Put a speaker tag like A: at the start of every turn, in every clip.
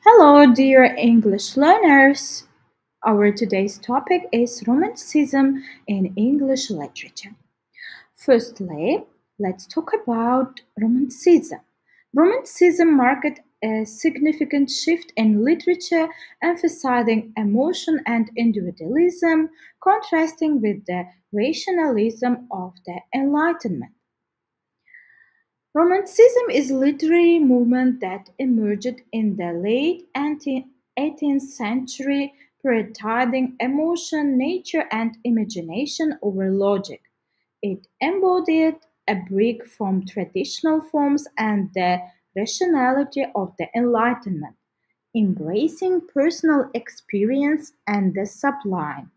A: Hello, dear English learners. Our today's topic is Romanticism in English literature. Firstly, let's talk about Romanticism. Romanticism marked a significant shift in literature, emphasizing emotion and individualism, contrasting with the rationalism of the Enlightenment. Romanticism is a literary movement that emerged in the late 18th century, prioritizing emotion, nature, and imagination over logic. It embodied a break from traditional forms and the rationality of the Enlightenment, embracing personal experience and the sublime.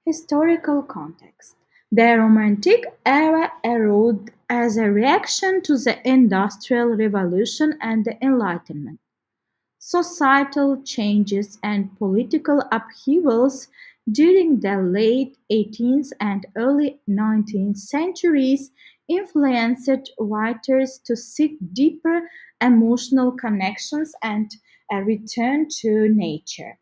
A: Historical context: the Romantic era arose as a reaction to the Industrial Revolution and the Enlightenment. Societal changes and political upheavals during the late 18th and early 19th centuries influenced writers to seek deeper emotional connections and a return to nature.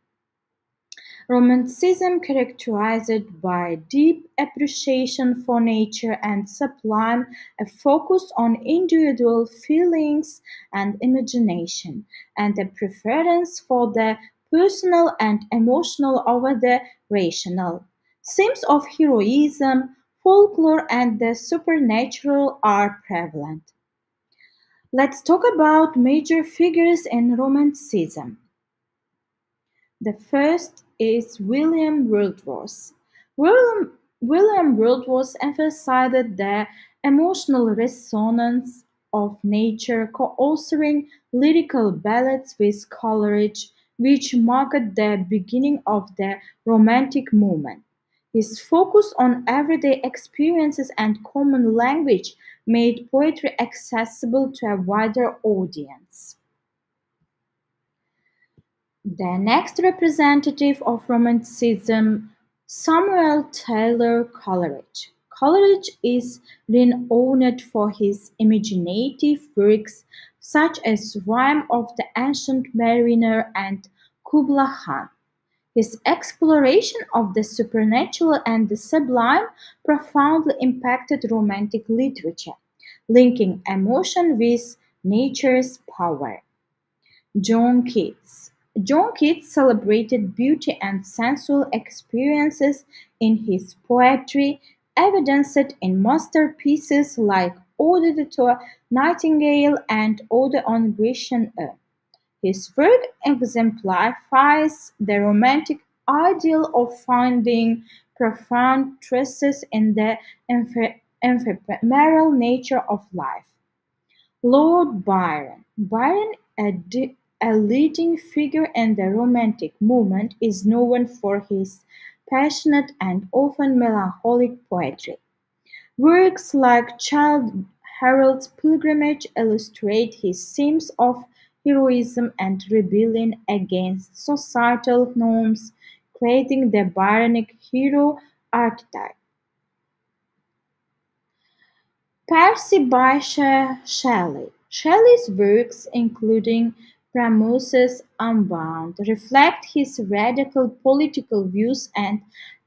A: Romanticism, characterized by deep appreciation for nature and sublime, a focus on individual feelings and imagination, and a preference for the personal and emotional over the rational. Themes of heroism, folklore, and the supernatural are prevalent. Let's talk about major figures in Romanticism. The first is William Wordsworth. William Wordsworth emphasized the emotional resonance of nature, co-authoring lyrical ballads with Coleridge, which marked the beginning of the Romantic movement. His focus on everyday experiences and common language made poetry accessible to a wider audience. The next representative of Romanticism, Samuel Taylor Coleridge. Coleridge is renowned for his imaginative works such as Rime of the Ancient Mariner and Kubla Khan. His exploration of the supernatural and the sublime profoundly impacted Romantic literature, linking emotion with nature's power. John Keats. John Keats celebrated beauty and sensual experiences in his poetry, evidenced in masterpieces like Ode to a Nightingale and Ode on Grecian Earth. His work exemplifies the romantic ideal of finding profound truths in the ephemeral nature of life. Lord Byron. Byron, a leading figure in the Romantic movement, is known for his passionate and often melancholic poetry. Works like Childe Harold's Pilgrimage illustrate his themes of heroism and rebellion against societal norms, creating the Byronic hero archetype. Percy Bysshe Shelley. Shelley's works, including Prometheus Unbound, reflect his radical political views and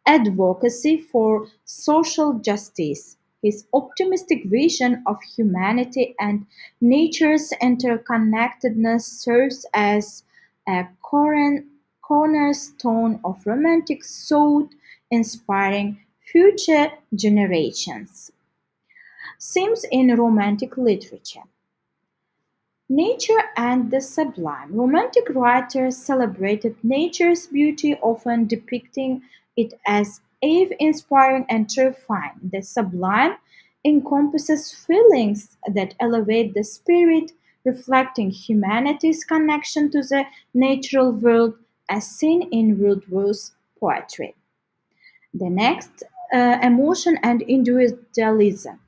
A: advocacy for social justice. His optimistic vision of humanity and nature's interconnectedness serves as a cornerstone of romantic thought, inspiring future generations. Themes in Romantic literature: nature and the sublime. Romantic writers celebrated nature's beauty, often depicting it as awe-inspiring and terrifying. The sublime encompasses feelings that elevate the spirit, reflecting humanity's connection to the natural world as seen in Wordsworth's poetry. The next, emotion and individualism.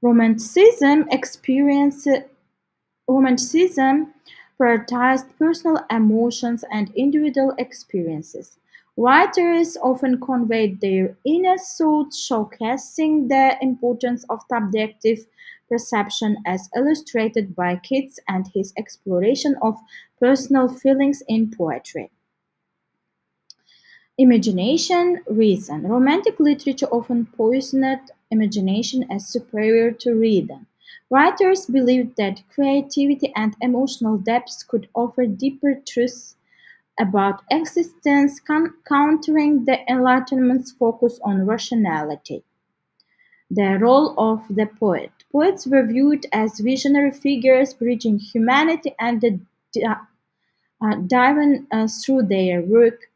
A: Romanticism experience Romanticism prioritized personal emotions and individual experiences. Writers often conveyed their inner thoughts, showcasing the importance of subjective perception as illustrated by Keats and his exploration of personal feelings in poetry. Imagination, reason. Romantic literature often positioned imagination as superior to reason. Writers believed that creativity and emotional depth could offer deeper truths about existence, countering the Enlightenment's focus on rationality. The role of the poet. Poets were viewed as visionary figures bridging humanity and the divine through their work.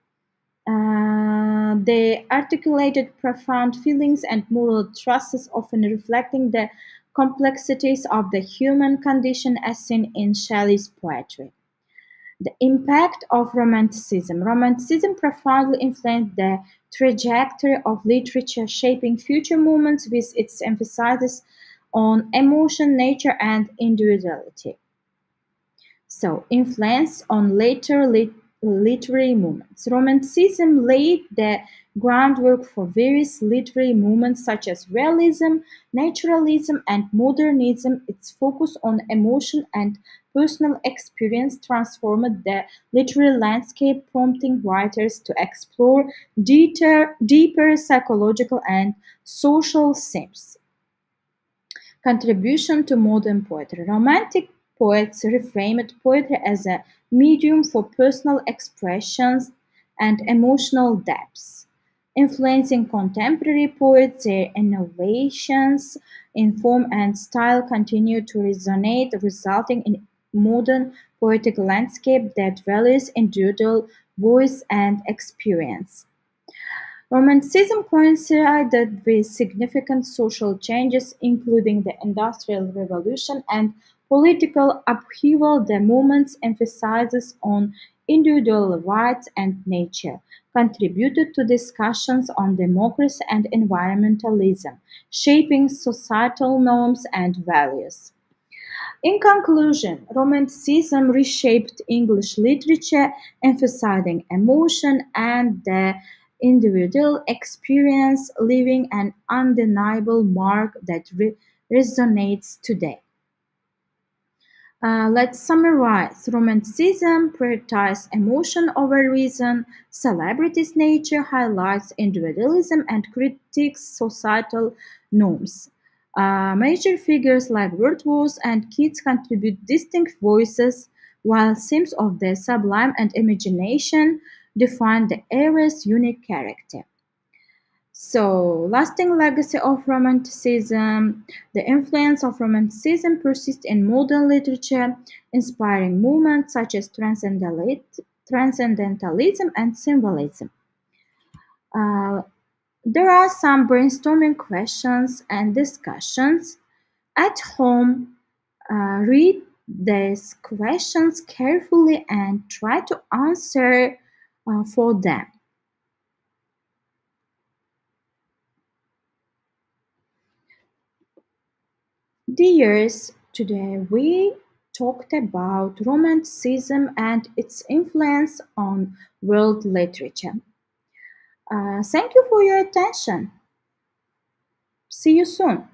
A: They articulated profound feelings and moral truths, often reflecting the complexities of the human condition as seen in Shelley's poetry. The impact of Romanticism. Romanticism profoundly influenced the trajectory of literature, shaping future movements with its emphasis on emotion, nature, and individuality. So, influence on later literary movements. Romanticism laid the groundwork for various literary movements such as realism, naturalism, and modernism. Its focus on emotion and personal experience transformed the literary landscape, prompting writers to explore deeper psychological and social themes. Contribution to modern poetry. Romantic poets reframed poetry as a medium for personal expressions and emotional depths. Influencing contemporary poets, their innovations in form and style continue to resonate, resulting in modern poetic landscape that values individual voice and experience. Romanticism coincided with significant social changes, including the Industrial Revolution and political upheaval. The movement's emphasis on individual rights and nature contributed to discussions on democracy and environmentalism, shaping societal norms and values. In conclusion, Romanticism reshaped English literature, emphasizing emotion and the individual experience, leaving an undeniable mark that resonates today. Let's summarize. Romanticism prioritized emotion over reason. Celebrities' nature highlights individualism and critiques societal norms. Major figures like Wordsworth and Keats contribute distinct voices, while themes of the sublime and imagination define the era's unique character. So, lasting legacy of Romanticism. The influence of Romanticism persists in modern literature, inspiring movements such as transcendentalism and symbolism. Uh, there are some brainstorming questions and discussions. At home, read these questions carefully and try to answer for them. Dears, today we talked about Romanticism and its influence on world literature. Thank you for your attention. See you soon.